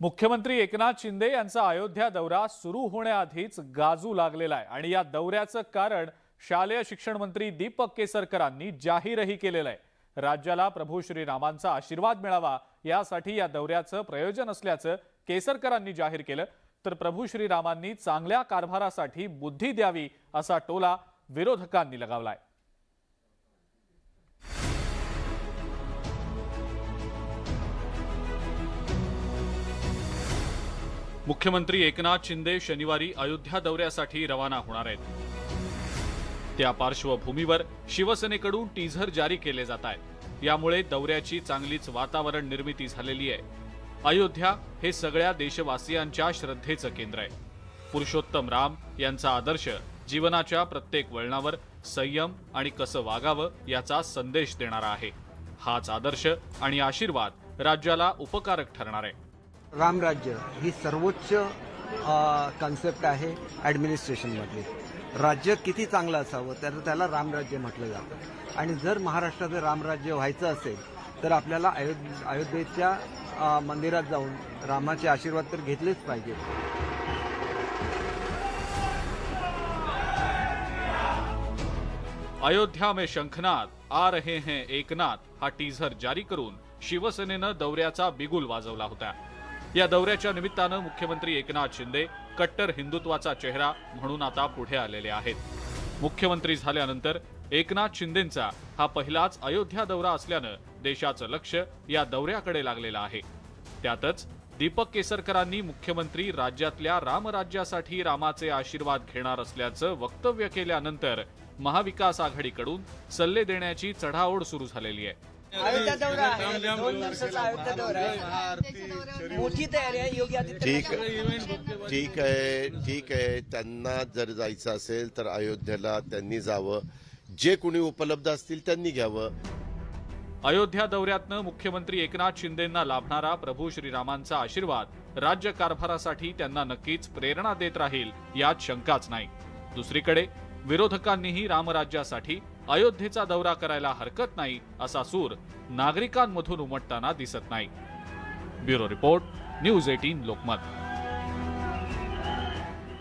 मुख्यमंत्री एकनाथ शिंदे यांचा अयोध्या दौरा सुरू होण्याआधीच गाजू लागलेला आहे आणि या दौऱ्याचं कारण शालेय शिक्षण मंत्री दीपक केसरकरांनी जाहीरही केलेलं आहे। राज्याला प्रभू श्रीरामांचा आशीर्वाद मिळावा यासाठी या दौऱ्याचं प्रयोजन असल्याचं केसरकरांनी जाहीर केलं। तर प्रभू श्रीरामांनी चांगल्या कारभारासाठी बुद्धी द्यावी असा टोला विरोधकांनी लगावलाय। मुख्यमंत्री एकनाथ शिंदे शनिवारी अयोध्या दौऱ्यासाठी रवाना होणार आहेत। त्या पार्श्वभूमीवर शिवसेनेकडून टीझर जारी केले जात आहे। यामुळे दौऱ्याची चांगलीच वातावरण निर्मिती झालेली आहे। अयोध्या हे सगळ्या देशवासियांच्या श्रद्धेचं केंद्र आहे। पुरुषोत्तम राम यांचा आदर्श जीवनाच्या प्रत्येक वळणावर संयम आणि कसं वागावं याचा संदेश देणारा आहे। हाच आदर्श आणि आशीर्वाद राज्याला उपकारक ठरणार आहे। रामराज्य ही सर्वोच्च कन्सेप्ट आहे ॲडमिनिस्ट्रेशनमधली। राज्य किती चांगलं असावं त्याला रामराज्य म्हटलं जातं आणि जर महाराष्ट्राचं रामराज्य व्हायचं असेल तर आपल्याला अयोध्येच्या मंदिरात जाऊन रामाचे आशीर्वाद तर घेतलेच पाहिजे। अयोध्या में शंखनाद आ रहे हैं एकनाथ हा टीझर जारी करून शिवसेनेनं दौऱ्याचा बिगुल वाजवला होता। या दौऱ्याच्या निमित्तानं मुख्यमंत्री एकनाथ शिंदे कट्टर हिंदुत्वाचा चेहरा म्हणून आता पुढे आलेले आहेत। मुख्यमंत्री झाल्यानंतर एकनाथ शिंदेंचा हा पहिलाच अयोध्या दौरा असल्यानं देशाचं लक्ष या दौऱ्याकडे लागलेलं आहे। त्यातच दीपक केसरकरांनी मुख्यमंत्री राज्यातल्या रामराज्यासाठी रामाचे आशीर्वाद घेणार असल्याचं वक्तव्य केल्यानंतर महाविकास आघाडीकडून सल्ले देण्याची चढाओढ सुरू झालेली आहे। अयोध्या दौरा आहे, 2 दिवसाचा अयोध्या दौरा आहे, मोठी तयारी आहे। योगी आदित्यनाथ ठीक आहे त्यांना जर जायचं असेल तर अयोध्येला त्यांनी जावं, जे कोणी उपलब्ध असतील त्यांनी घ्यावं। अयोध्या दौऱ्यातनं मुख्यमंत्री एकनाथ शिंदेंना लाभणारा प्रभू श्रीरामांचा आशीर्वाद राज्य कारभारासाठी त्यांना नक्कीच प्रेरणा देत राहील यात शंकाच नाही। दुसरीकडे विरोधकांनीही रामराज्यासाठी अयोध्येचा दौरा करायला हरकत नाही असा सूर नागरिकांमधून उमटताना दिसत नाही। Bureau report, news 18 Lokmat.